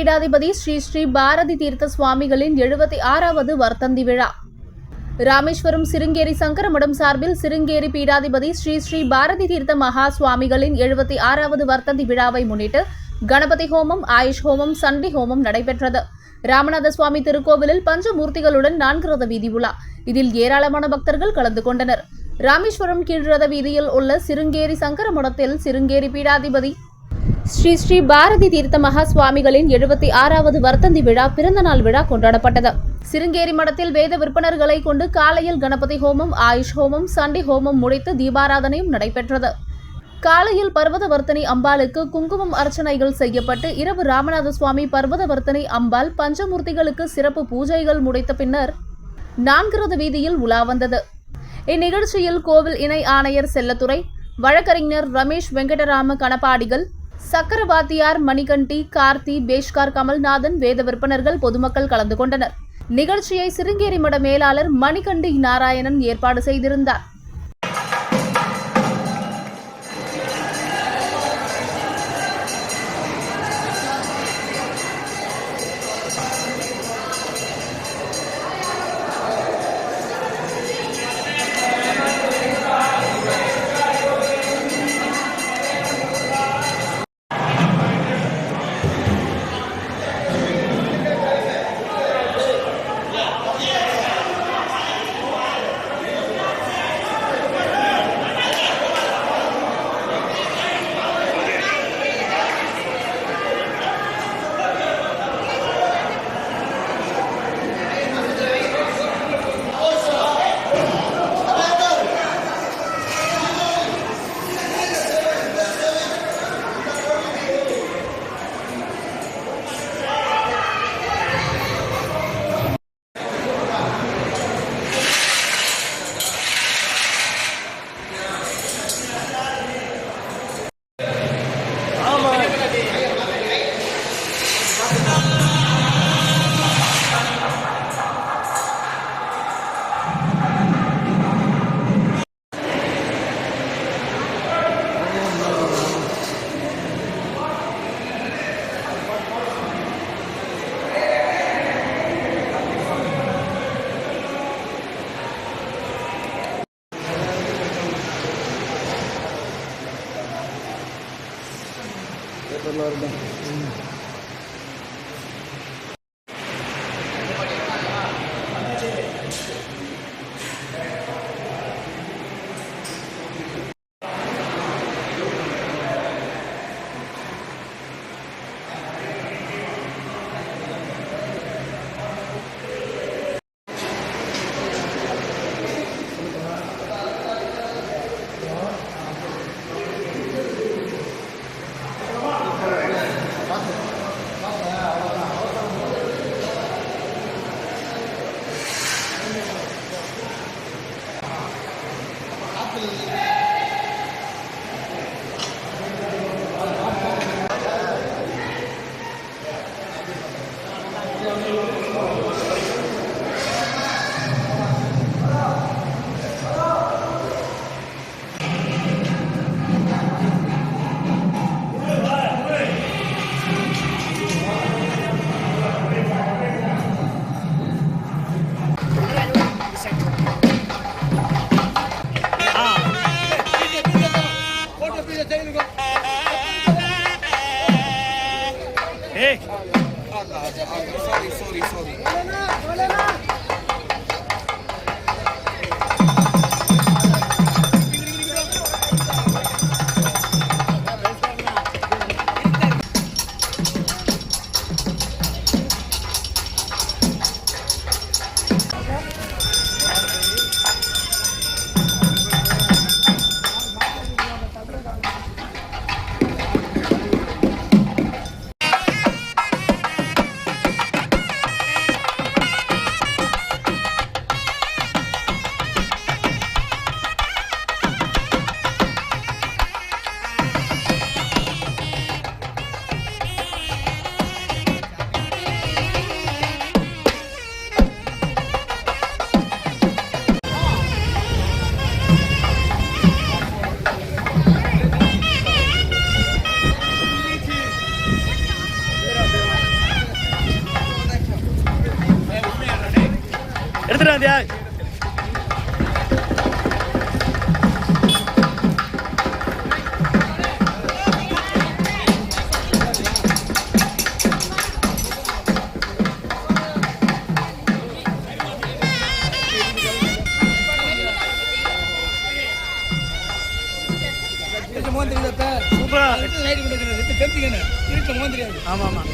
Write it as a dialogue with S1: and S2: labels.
S1: பீடாதிபதி ஸ்ரீ ஸ்ரீ பாரதி தீர்த்த சுவாமிகளின் 76வது வர்த்தந்தி விழா. ராமேஸ்வரம் சிருங்கேரி சங்கரமடம் சார்பில் சிருங்கேரி பீடாதிபதி ஸ்ரீ ஸ்ரீ பாரதி தீர்த்த மகா சுவாமிகளின் 76வது வர்த்தந்தி விழாவை முன்னிட்டு கணபதி ஹோமம், ஆயுஷ் ஹோமம், சண்டி ஹோமம் நடைபெற்றது. ராமநாத சுவாமி திருக்கோவிலில் பஞ்சமூர்த்திகளுடன் 4 ரத வீதி உலா. இதில் ஏராளமான பக்தர்கள் கலந்து கொண்டனர். ராமேஸ்வரம் கீழ்ரத வீதியில் உள்ள சிருங்கேரி சங்கரமடத்தில் சிருங்கேரி பீடாதிபதி ஸ்ரீ ஸ்ரீ பாரதி தீர்த்த மகா சுவாமிகளின் 76வது வர்த்தந்தி விழா பிறந்தநாள் விழா கொண்டாடப்பட்டது. சிருங்கேரி மடத்தில் வேத விற்பனர்களை கொண்டு காலையில் கணபதி ஹோமம், ஆயுஷ் ஹோமம், சண்டி ஹோமம் முடித்து தீபாராதனையும் நடைபெற்றது. காலையில் பர்வதவர்த்தனி அம்பாளுக்கு குங்குமம் அர்ச்சனைகள் செய்யப்பட்டு இரவு ராமநாத சுவாமி பர்வதவர்த்தனி அம்பாள் பஞ்சமூர்த்திகளுக்கு சிறப்பு பூஜைகள் முடித்த பின்னர் 4 ரத வீதியில் உலா வந்தது. இந்நிகழ்ச்சியில் கோவில் இணை ஆணையர் செல்லத்துறை, வழக்கறிஞர் ரமேஷ் வெங்கடராம கணபாடிகள், சக்கரவாத்தியார் மணிகண்டி, கார்த்தி, பேஷ்கார் கமல்நாதன், வேத விற்பனர்கள், பொதுமக்கள் கலந்து கொண்டனர். நிகழ்ச்சியை சிருங்கேரி மட மேலாளர் மணிகண்டி நாராயணன் ஏற்பாடு செய்திருந்தார்.
S2: எடுத்துடாதியா. சூப்பரா. ஆமா ஆமா.